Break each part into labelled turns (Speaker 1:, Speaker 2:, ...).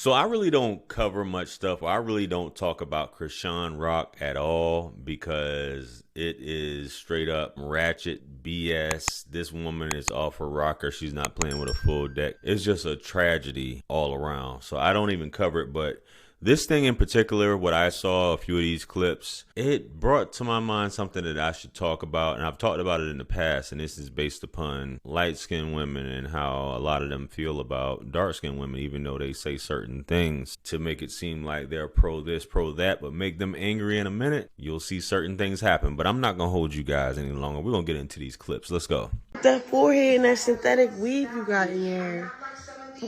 Speaker 1: So I really don't cover much stuff. I really don't talk about Krishan Rock at all because it is straight up ratchet BS. This woman is off her rocker. She's not playing with a full deck. It's just a tragedy all around. So I don't even cover it, but this thing in particular, what I saw, a few of these clips, it brought to my mind something that I should talk about. And I've talked about it in the past, and this is based upon light-skinned women and how a lot of them feel about dark-skinned women, even though they say certain things to make it seem like they're pro this, pro that, but make them angry in a minute, you'll see certain things happen. But I'm not going to hold you guys any longer. We're going to get into these clips. Let's go.
Speaker 2: That forehead and that synthetic weave you got in your hair.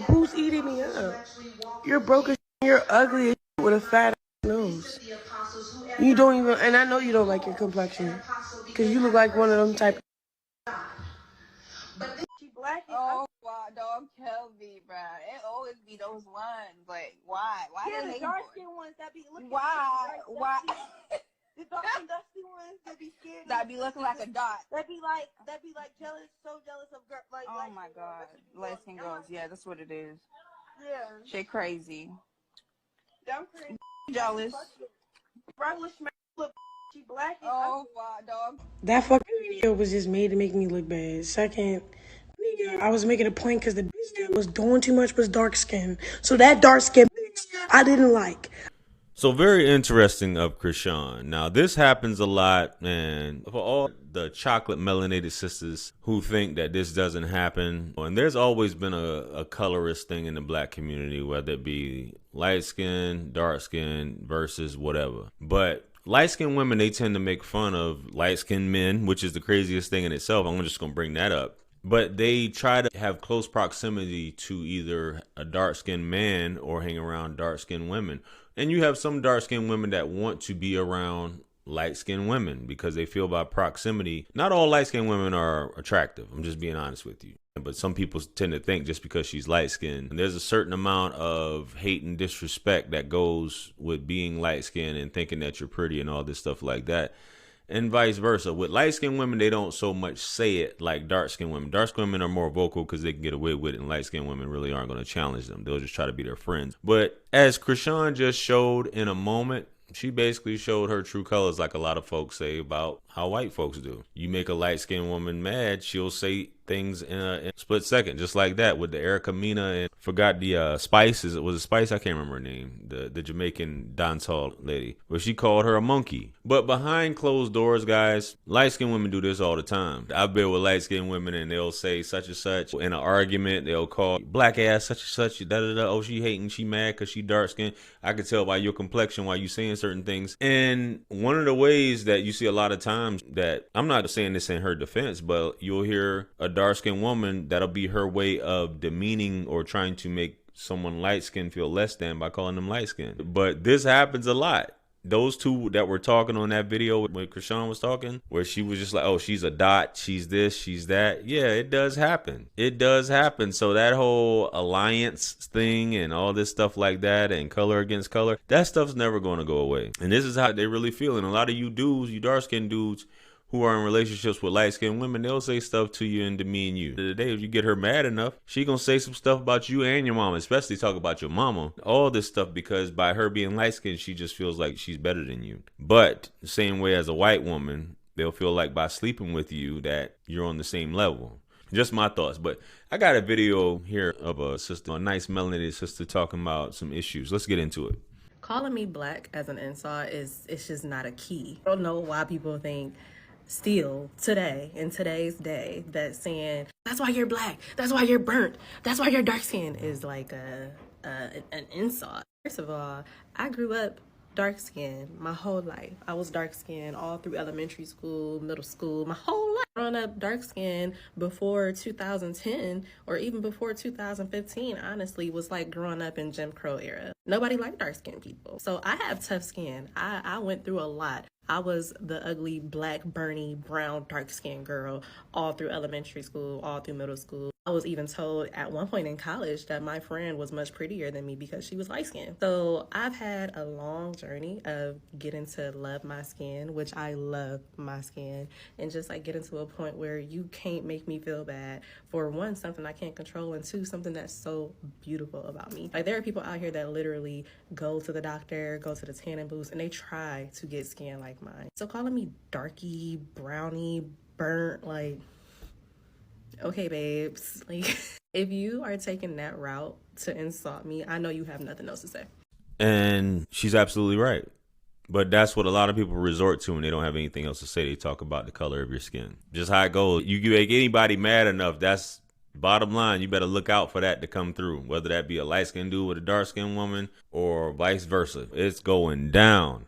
Speaker 2: Who's eating me up? You're broke as you're ugly as with a fat nose. You don't even, and I know you don't like your complexion, because you look like one of them type. She black.
Speaker 3: Oh, wow, don't kill me, bro. It always be those ones. Like, why? Why
Speaker 2: Yeah,
Speaker 3: they
Speaker 2: the dark skin ones that be looking.
Speaker 3: Why?
Speaker 2: The dark and dusty ones that be scared.
Speaker 3: That be looking like a dot.
Speaker 2: That be like jealous, so jealous of girl. Like,
Speaker 3: oh my God, light skin girls. Yeah, that's what it is.
Speaker 2: Yeah.
Speaker 3: Shit crazy.
Speaker 2: I'm crazy.
Speaker 3: Jealous.
Speaker 2: Regular look. She black.
Speaker 3: Oh wow, dog.
Speaker 2: That fucking video was just made to make me look bad. Second, I was making a point because the bitch that was doing too much was dark skin. So that dark skin bitch I didn't like.
Speaker 1: So very interesting of Krishan. Now this happens a lot, and for all the chocolate melanated sisters who think that this doesn't happen, and there's always been a colorist thing in the black community, whether it be light skin, dark skin versus whatever. But light skinned women, they tend to make fun of light skinned men, which is the craziest thing in itself. I'm just gonna bring that up. But they try to have close proximity to either a dark-skinned man or hang around dark-skinned women. And you have some dark-skinned women that want to be around light-skinned women because they feel by proximity. Not all light-skinned women are attractive. I'm just being honest with you. But some people tend to think just because she's light-skinned, there's a certain amount of hate and disrespect that goes with being light-skinned and thinking that you're pretty and all this stuff like that. And vice versa. With light-skinned women, they don't so much say it like dark-skinned women. Dark-skinned women are more vocal because they can get away with it, and light-skinned women really aren't going to challenge them. They'll just try to be their friends. But as Krishan just showed in a moment, she basically showed her true colors like a lot of folks say about how white folks do. You make a light-skinned woman mad, she'll say things in a split second, just like that with the Erica Mena and forgot the Spice. Was it Spice? I can't remember her name. The Jamaican dancehall lady. But she called her a monkey. But behind closed doors, guys, light-skinned women do this all the time. I've been with light-skinned women and they'll say such and such in an argument. They'll call black ass such and such. Da da da. Oh, she hating. She mad because she dark-skinned. I can tell by your complexion why you saying certain things. And one of the ways that you see a lot of times that, I'm not saying this in her defense, but you'll hear a dark-skinned woman, that'll be her way of demeaning or trying to make someone light-skinned feel less than by calling them light-skinned. But this happens a lot. Those two that were talking on that video when Krishan was talking, where she was just like, oh, she's a dot, she's this, she's that. Yeah, it does happen. It does happen. So that whole alliance thing and all this stuff like that and color against color, that stuff's never going to go away. And this is how they really feel. And a lot of you dudes, you dark-skinned dudes, who are in relationships with light-skinned women, they'll say stuff to you and demean you. Today, if you get her mad enough, she gonna say some stuff about you and your mama, especially talk about your mama. All this stuff because by her being light-skinned, she just feels like she's better than you. But the same way as a white woman, they'll feel like by sleeping with you that you're on the same level. Just my thoughts. But I got a video here of a sister, a nice melanated sister, talking about some issues. Let's get into it.
Speaker 4: Calling me black as an insult it's just not a key. I don't know why people think still today, in today's day, that saying that's why you're black, that's why you're burnt, that's why you're dark skinned is like an insult. First of all, I grew up dark skinned my whole life. I was dark skinned all through elementary school, middle school, my whole life. Growing up dark skinned before 2010 or even before 2015, honestly, was like growing up in Jim Crow era. Nobody liked dark skinned people. So I have tough skin. I went through a lot. I was the ugly, black, Bernie, brown, dark-skinned girl all through elementary school, all through middle school. I was even told at one point in college that my friend was much prettier than me because she was light-skinned. So I've had a long journey of getting to love my skin, which I love my skin, and just like getting to a point where you can't make me feel bad for one, something I can't control, and two, something that's so beautiful about me. Like, there are people out here that literally go to the doctor, go to the tanning booths, and they try to get skin like mine. So calling me darky, brownie, burnt, like, okay, babes, like, if you are taking that route to insult me, I know you have nothing else to say.
Speaker 1: And she's absolutely right. But that's what a lot of people resort to when they don't have anything else to say. They talk about the color of your skin. Just how it goes. You make anybody mad enough, that's bottom line. You better look out for that to come through, whether that be a light-skinned dude with a dark-skinned woman or vice versa. It's going down.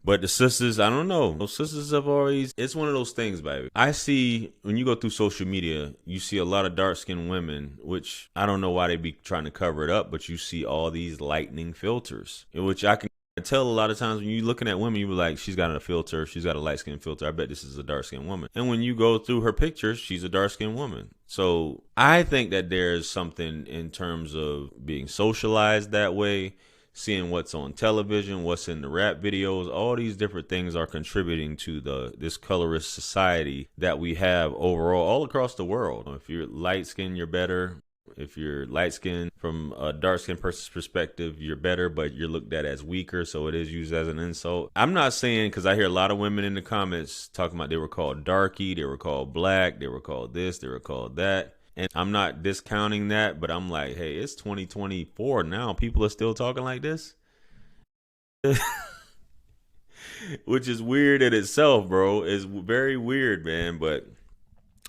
Speaker 1: But the sisters, I don't know. Those sisters have always, it's one of those things, baby. I see, when you go through social media, you see a lot of dark-skinned women, which I don't know why they be trying to cover it up, but you see all these lightning filters, which I can tell a lot of times when you're looking at women, you be like, she's got a filter, she's got a light-skinned filter, I bet this is a dark-skinned woman. And when you go through her pictures, she's a dark-skinned woman. So I think that there's something in terms of being socialized that way, seeing what's on television, what's in the rap videos, all these different things are contributing to this colorist society that we have overall all across the world. If you're light-skinned, you're better. If you're light-skinned, from a dark-skinned person's perspective, you're better, but you're looked at as weaker, so it is used as an insult. I'm not saying, because I hear a lot of women in the comments talking about they were called darky, they were called black, they were called this, they were called that. And I'm not discounting that, but I'm like, hey, it's 2024 now. People are still talking like this? Which is weird in itself, bro. It's very weird, man, but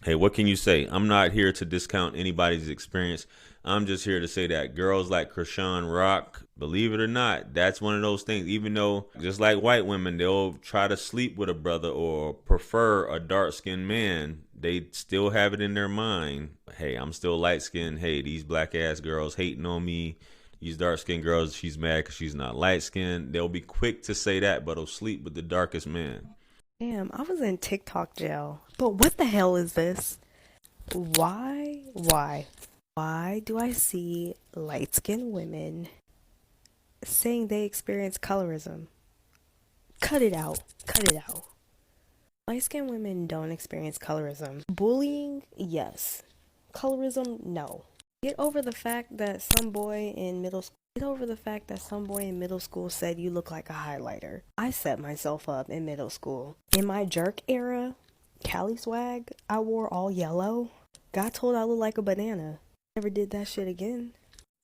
Speaker 1: hey, what can you say? I'm not here to discount anybody's experience. I'm just here to say that girls like Krishan Rock, believe it or not, that's one of those things. Even though, just like white women, they'll try to sleep with a brother or prefer a dark-skinned man, they still have it in their mind. Hey, I'm still light-skinned. Hey, these black-ass girls hating on me. These dark-skinned girls, she's mad because she's not light-skinned. They'll be quick to say that, but they'll sleep with the darkest man.
Speaker 5: Damn, I was in TikTok jail. But what the hell is this? Why do I see light-skinned women saying they experience colorism? Cut it out. Light-skinned women don't experience colorism. Bullying, yes. Colorism, no. Get over the fact that some boy in middle school said you look like a highlighter. I set myself up in middle school. In my jerk era, Cali swag, I wore all yellow. Got told I looked like a banana. Never did that shit again.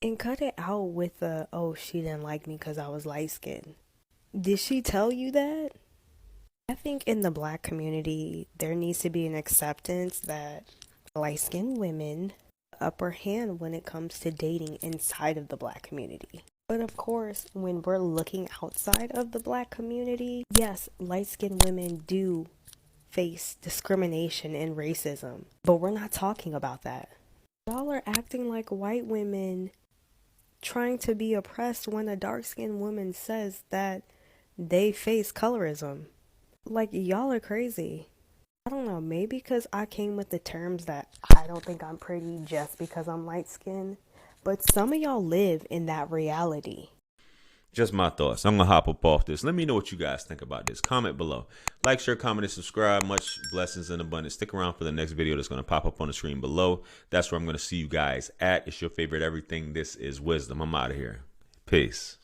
Speaker 5: And cut it out with the, oh, she didn't like me because I was light-skinned. Did she tell you that? I think in the black community, there needs to be an acceptance that light-skinned women upper hand when it comes to dating inside of the black community. But of course, when we're looking outside of the black community, yes, light-skinned women do face discrimination and racism, but we're not talking about that. Y'all are acting like white women trying to be oppressed when a dark-skinned woman says that they face colorism. Like, y'all are crazy. I don't know, maybe because I came with the terms that I don't think I'm pretty just because I'm light-skinned, but some of y'all live in that reality.
Speaker 1: Just my thoughts. I'm going to hop up off this. Let me know what you guys think about this. Comment below. Like, share, comment, and subscribe. Much blessings and abundance. Stick around for the next video that's going to pop up on the screen below. That's where I'm going to see you guys at. It's your favorite everything. This is Wisdom. I'm out of here. Peace.